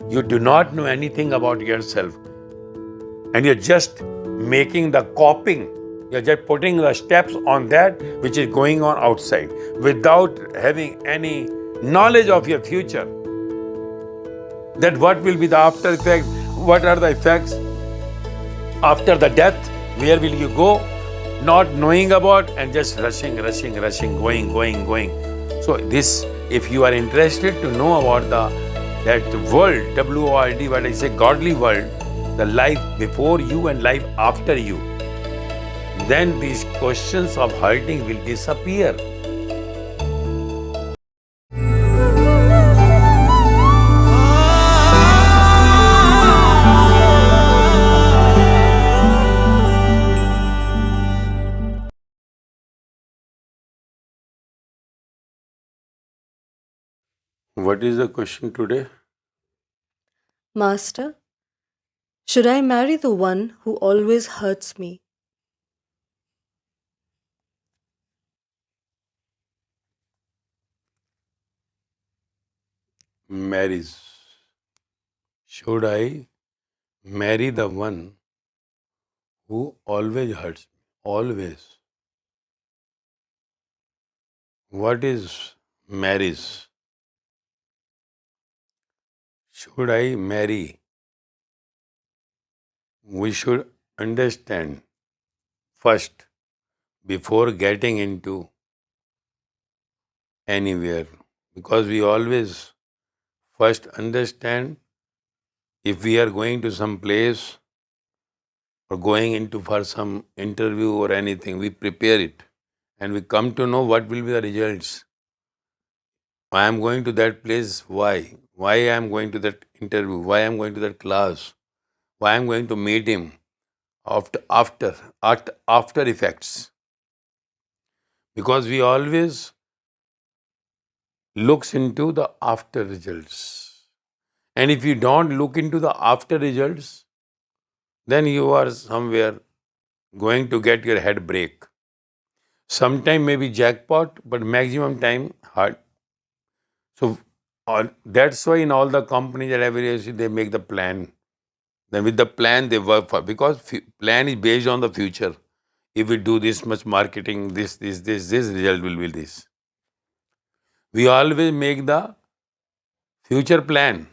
You do not know anything about yourself, and you're just making the coping. You're just putting the steps on that which is going on outside without having any knowledge of your future. That what will be the after effect, what are the effects after the death, where will you go, not knowing about, and just rushing, going. So this, if you are interested to know about that world, WORD, what I say, godly world, the life before you and life after you, then these questions of hurting will disappear. What is the question today? Master, should I marry the one who always hurts me? Marries. Should I marry the one who always hurts me? Always. What is marriage? Should I marry? We should understand first before getting into anywhere, because we always first understand if we are going to some place or going into for some interview or anything, we prepare it and we come to know what will be the results. I am going to that place, why? Why I am going to that interview? Why I am going to that class? Why I am going to meet him? After effects. Because we always looks into the after results. And if you don't look into the after results, then you are somewhere going to get your head break. Sometime maybe jackpot, but maximum time hard. So that's why in all the companies at every agency they make the plan. Then with the plan they work for, because plan is based on the future. If we do this much marketing, this result will be this. We always make the future plan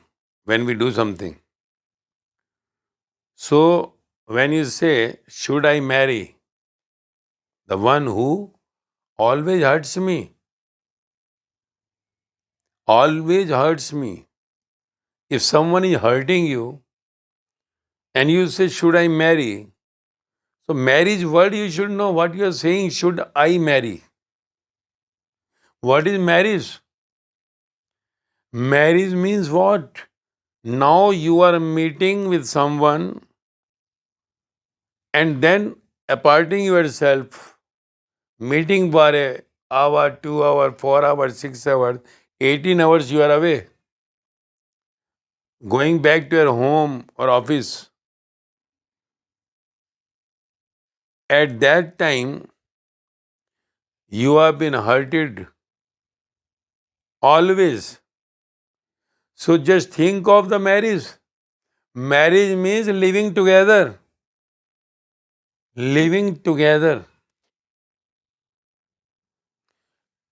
when we do something. So when you say, should I marry the one who always hurts me? Always hurts me. If someone is hurting you and you say, should I marry? So marriage word you should know what you are saying, should I marry? What is marriage? Marriage means what? Now you are meeting with someone and then aparting yourself, meeting for a hour, 2 hour, 4 hours, 6 hours, 18 hours you are away, going back to your home or office. At that time, you have been hurted always. So just think of the marriage. Marriage means living together. Living together.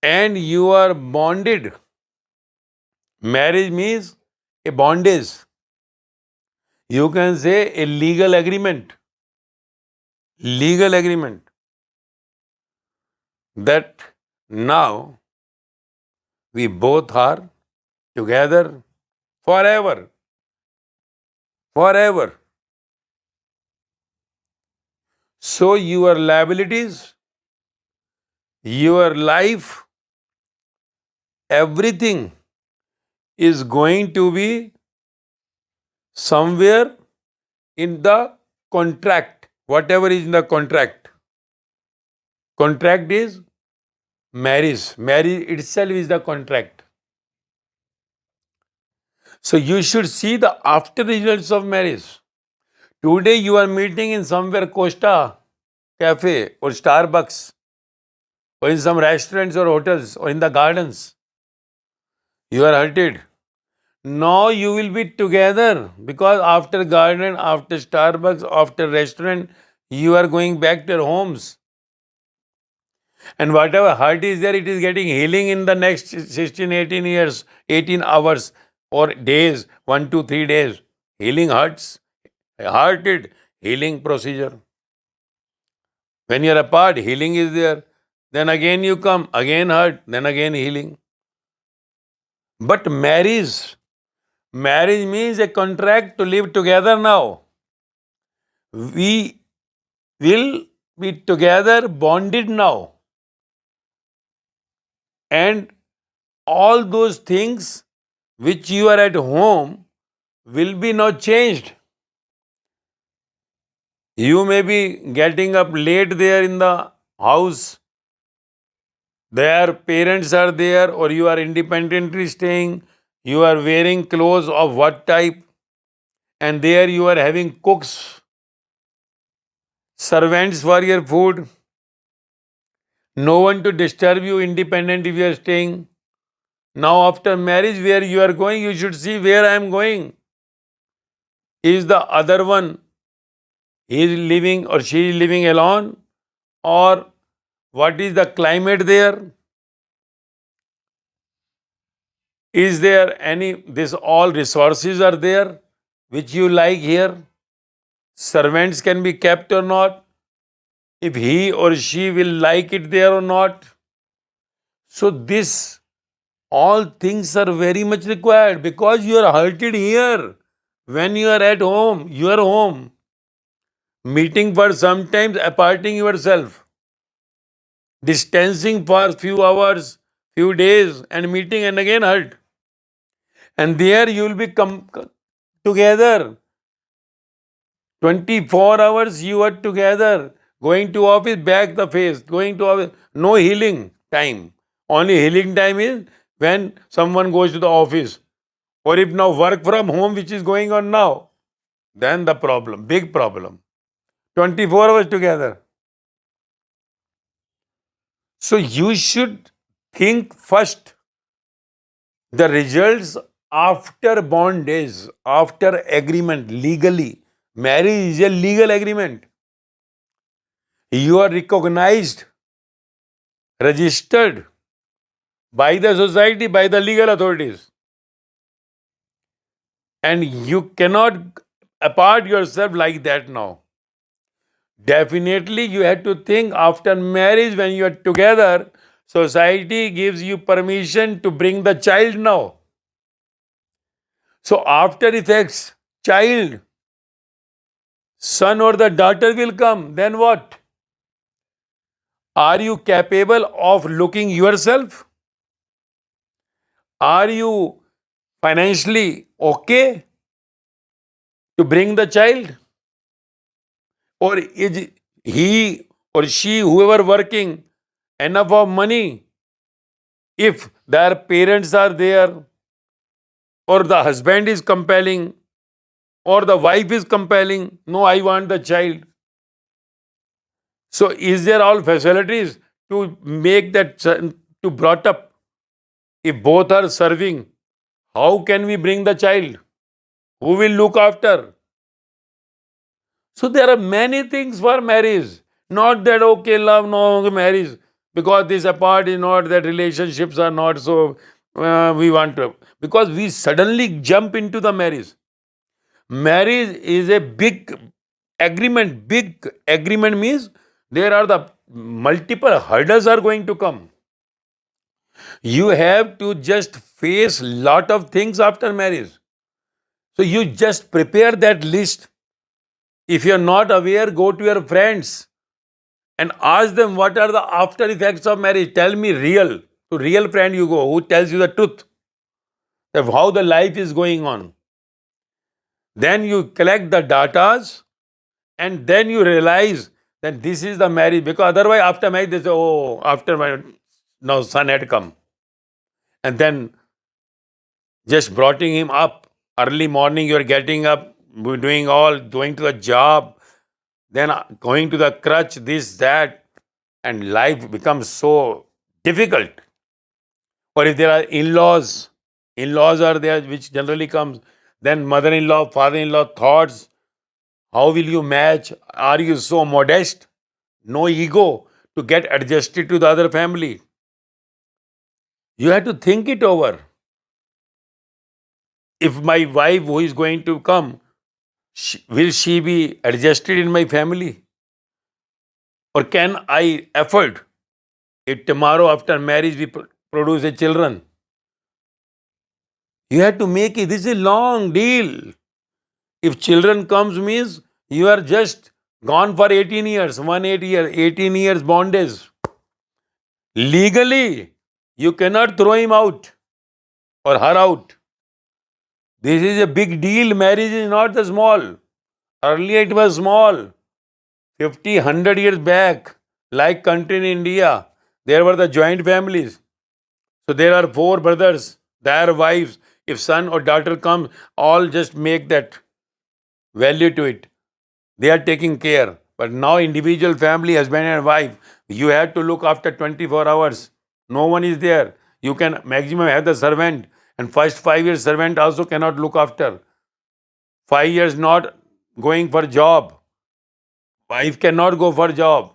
And you are bonded. Marriage means a bondage. You can say a legal agreement. Legal agreement. That now we both are together forever. Forever. So your liabilities, your life, everything is going to be somewhere in the contract, whatever is in the contract. Contract is marriage. Marriage itself is the contract. So you should see the after results of marriage. Today you are meeting in somewhere Costa Cafe or Starbucks or in some restaurants or hotels or in the gardens. You are hurted. Now you will be together because after garden, after Starbucks, after restaurant, you are going back to your homes. And whatever hurt is there, it is getting healing in the next 16, 18 years, 18 hours or days, 1 to 3 days. Healing hurts, hearted healing procedure. When you are apart, healing is there. Then again you come, again hurt, then again healing. But marriage means a contract to live together now. We will be together, bonded now. And all those things which you are at home will be now changed. You may be getting up late there in the house. Their parents are there, or you are independently staying. You are wearing clothes of what type, and there you are having cooks, servants for your food. No one to disturb you, independent if you are staying. Now, after marriage, where you are going, you should see where I am going. Is the other one, he is living or she is living alone, or what is the climate there? Is there any, this all resources are there which you like here? Servants can be kept or not? If he or she will like it there or not? So this, all things are very much required because you are hurted here. When you are at home, you are home. Meeting for sometimes aparting yourself. Distancing for few hours, few days, and meeting and again hurt. And there you will be together. 24 hours you are together. Going to office, back the face. Going to office, no healing time. Only healing time is when someone goes to the office. Or if now work from home, which is going on now, then the problem, big problem. 24 hours together. So you should think first the results after bondage, after agreement legally. Marriage is a legal agreement. You are recognized, registered by the society, by the legal authorities. And you cannot apart yourself like that now. Definitely, you have to think after marriage, when you are together, society gives you permission to bring the child now. So, after effects, child, son or the daughter will come. Then what? Are you capable of looking yourself? Are you financially okay to bring the child? Or is he or she, whoever working, enough of money? If their parents are there, or the husband is compelling, or the wife is compelling, no, I want the child. So, is there all facilities to make that to brought up? If both are serving, how can we bring the child? Who will look after? So there are many things for marriage. Not that okay, love, no marriage, because this apart is not that relationships are not so we want to. Because we suddenly jump into the marriage. Marriage is a big agreement. Big agreement means there are the multiple hurdles are going to come. You have to just face lot of things after marriage. So you just prepare that list. If you are not aware, go to your friends and ask them what are the after effects of marriage. Tell me real. To real friend you go who tells you the truth of how the life is going on. Then you collect the datas and then you realize that this is the marriage. Because otherwise after marriage they say, oh, after my now son had come. And then just brought him up. Early morning you are getting up, doing all, going to the job, then going to the crutch, this, that, and life becomes so difficult. Or if there are in-laws, In-laws are there, which generally comes. Then mother-in-law, father-in-law, thoughts. How will you match? Are you so modest? No ego to get adjusted to the other family. You have to think it over. If my wife who is going to come, will she be adjusted in my family? Or can I afford if tomorrow after marriage we produce a children? You have to make it. This is a long deal. If children comes means you are just gone for 18 years, 1 8 year, 18 years bondage. Legally, you cannot throw him out or her out. This is a big deal. Marriage is not the small. Earlier it was small. 50, 100 years back, like country in India, there were the joint families. So there are four brothers, their wives. If son or daughter comes, all just make that value to it. They are taking care. But now individual family, husband and wife, you have to look after 24 hours. No one is there. You can maximum have the servant. And first 5 years servant also cannot look after. 5 years not going for job. Wife cannot go for job.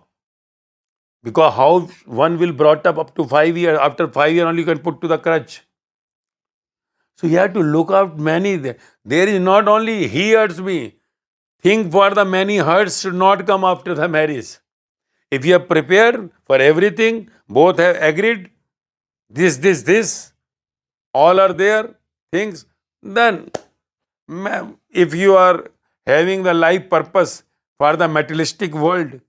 Because how one will brought up to 5 years, after 5 years only you can put to the crutch. So you have to look out many. There is not only he hurts me. Think for the many hurts should not come after the marriage. If you are prepared for everything, both have agreed, this, all are there, things, then if you are having the life purpose for the materialistic world,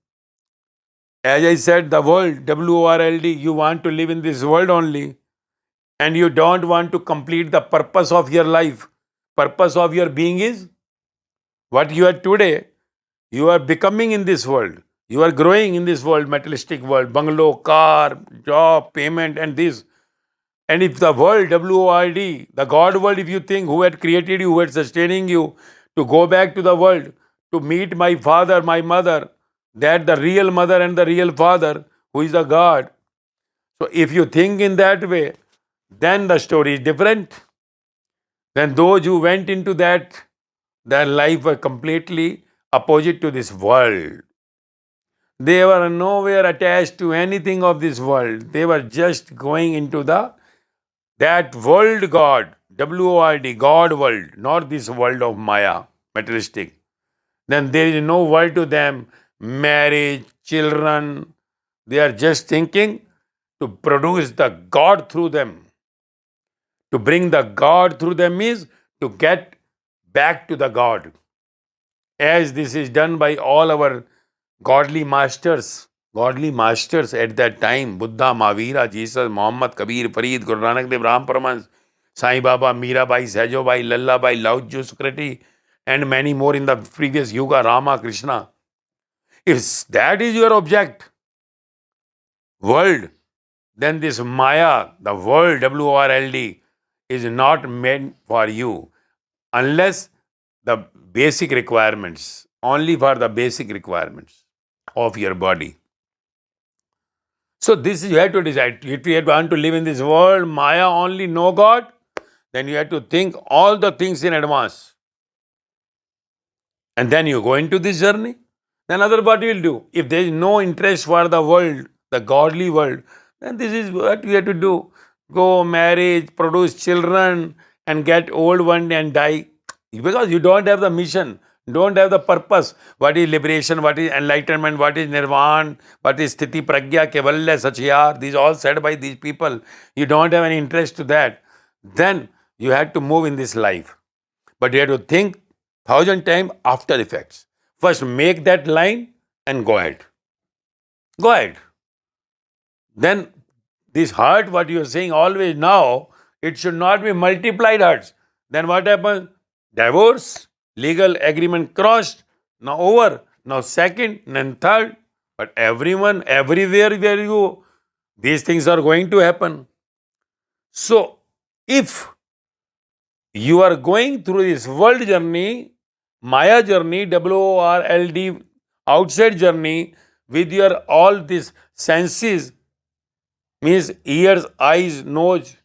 as I said, the world, WORLD, you want to live in this world only, and you don't want to complete the purpose of your life. Purpose of your being is what you are today. You are becoming in this world. You are growing in this world, materialistic world, bungalow, car, job, payment, and this. And if the world, WORD, the God world, if you think who had created you, who had sustaining you, to go back to the world, to meet my father, my mother, that the real mother and the real father, who is the God. So if you think in that way, then the story is different. Then those who went into that, their life were completely opposite to this world. They were nowhere attached to anything of this world. They were just going into that world God, WORD, God world, not this world of Maya, materialistic. Then there is no world to them, marriage, children. They are just thinking to produce the God through them. To bring the God through them is to get back to the God. As this is done by all our godly masters. Godly masters at that time, Buddha, Mahavira, Jesus, Muhammad, Kabir, Farid, Guru Nanak Dev, Ram Paramans, Sai Baba, Mirabai, Sajobai, Lallabai, Lao Socrates, and many more in the previous Yuga, Rama, Krishna. If that is your object, world, then this Maya, the world, WORLD, is not meant for you unless the basic requirements, only for the basic requirements of your body. So this is, you have to decide. If you want to live in this world, Maya only, no God, then you have to think all the things in advance. And then you go into this journey. Then other what you will do? If there is no interest for the world, the godly world, then this is what you have to do. Go marriage, produce children, and get old one day and die. Because you don't have the mission, don't have the purpose. What is liberation, what is enlightenment, what is nirvana, what is sthiti pragya, kevalya, sachiyar, these all said by these people. You don't have any interest to that. Then you have to move in this life. But you have to think 1,000 times after effects. First make that line and go ahead. Go ahead. Then this hurt, what you are saying always now, it should not be multiplied hurts. Then what happens? Divorce, legal agreement crossed, now over, now second, then third. But everyone, everywhere where you go, these things are going to happen. So, if you are going through this world journey, Maya journey, WORLD, outside journey, with your all these senses, means ears, eyes, nose,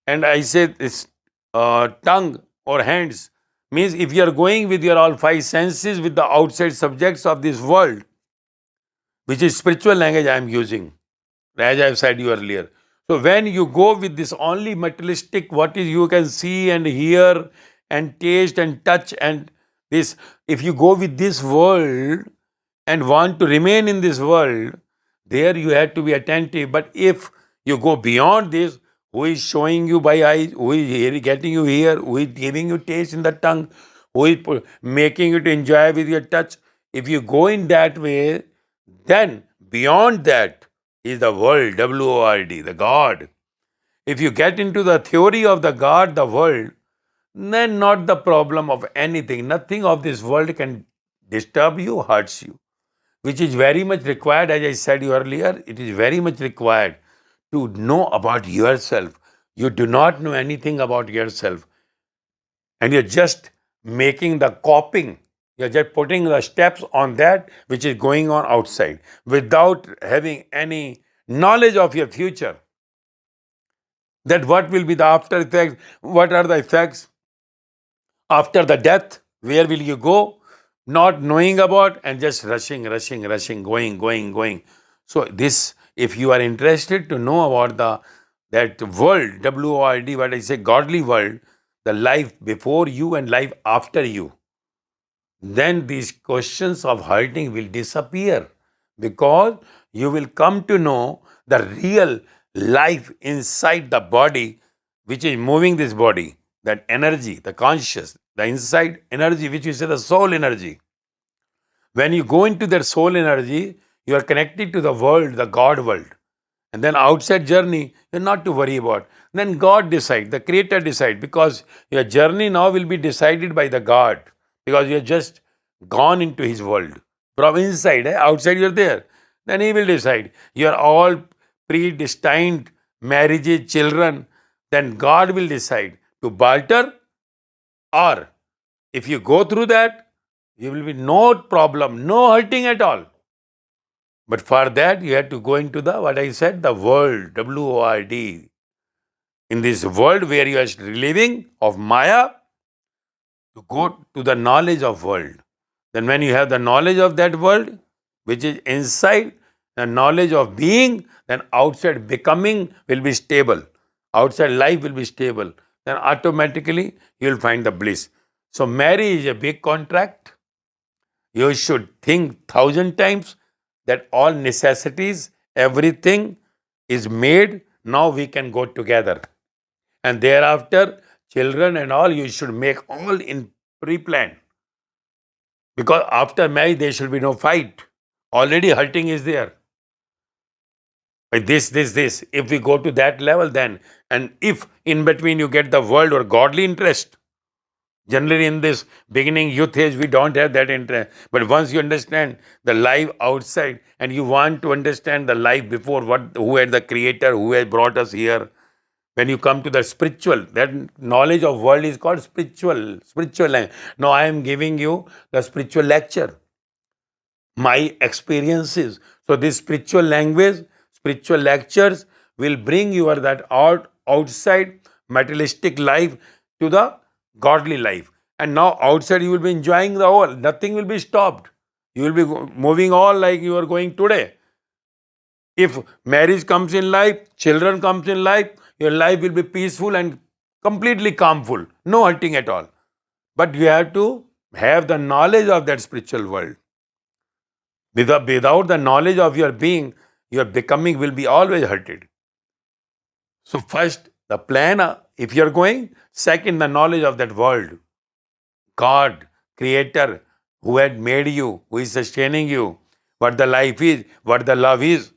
and I say this tongue or hands. Means if you are going with your all five senses with the outside subjects of this world, which is spiritual language I am using, as I have said you earlier. So when you go with this only materialistic, what is you can see and hear and taste and touch and this, if you go with this world and want to remain in this world, there you have to be attentive. But if you go beyond this, who is showing you by eyes, who is getting you here, who is giving you taste in the tongue, who is making you to enjoy with your touch, if you go in that way, then beyond that is the world, WORD, the God. If you get into the theory of the God, the world, then not the problem of anything. Nothing of this world can disturb you, hurts you, which is very much required, as I said you earlier, it is very much required to know about yourself. You do not know anything about yourself, and you're just making the coping. You're just putting the steps on that which is going on outside without having any knowledge of your future. That what will be the after effects, what are the effects after the death, where will you go? Not knowing about and just rushing, going. So this, if you are interested to know about that world, WORD, what I say, godly world, the life before you and life after you, then these questions of hurting will disappear, because you will come to know the real life inside the body which is moving this body, that energy, the conscious, the inside energy, which we say the soul energy. When you go into that soul energy, you are connected to the world, the God world. And then outside journey, you're not to worry about. Then God decide, the Creator decide, because your journey now will be decided by the God, because you're just gone into His world. From inside, outside you're there. Then He will decide. You're all predestined marriages, children. Then God will decide to barter, or if you go through that, you will be no problem, no hurting at all. But for that, you have to go into the, what I said, the world, WORD. In this world where you are living of Maya, to go to the knowledge of world. Then when you have the knowledge of that world, which is inside, the knowledge of being, then outside becoming will be stable. Outside life will be stable. Then automatically you will find the bliss. So marriage is a big contract. You should think 1,000 times that all necessities, everything is made. Now we can go together. And thereafter, children and all, you should make all in pre-plan. Because after marriage, there should be no fight. Already hurting is there. Like this. If we go to that level, then, and if in between you get the world or godly interest, generally in this beginning youth age, we don't have that interest. But once you understand the life outside and you want to understand the life before, who had the creator, who had brought us here, when you come to the spiritual, that knowledge of world is called spiritual language. Now I am giving you the spiritual lecture, my experiences. So this spiritual language, spiritual lectures will bring your that outside materialistic life to the godly life. And now outside you will be enjoying the whole. Nothing will be stopped. You will be moving all like you are going today. If marriage comes in life, children comes in life, your life will be peaceful and completely calmful. No hurting at all. But you have to have the knowledge of that spiritual world. Without the knowledge of your being, your becoming will be always hurted. So first, the plan, if you're going. Second, the knowledge of that world. God, Creator, who had made you, who is sustaining you, what the life is, what the love is.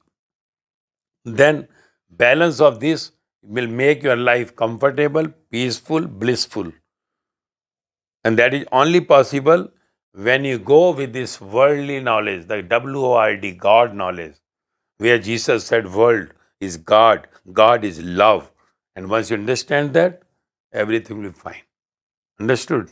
Then balance of this will make your life comfortable, peaceful, blissful. And that is only possible when you go with this worldly knowledge, the WORD, God knowledge, where Jesus said world is God, God is love. And once you understand that, everything will be fine. Understood?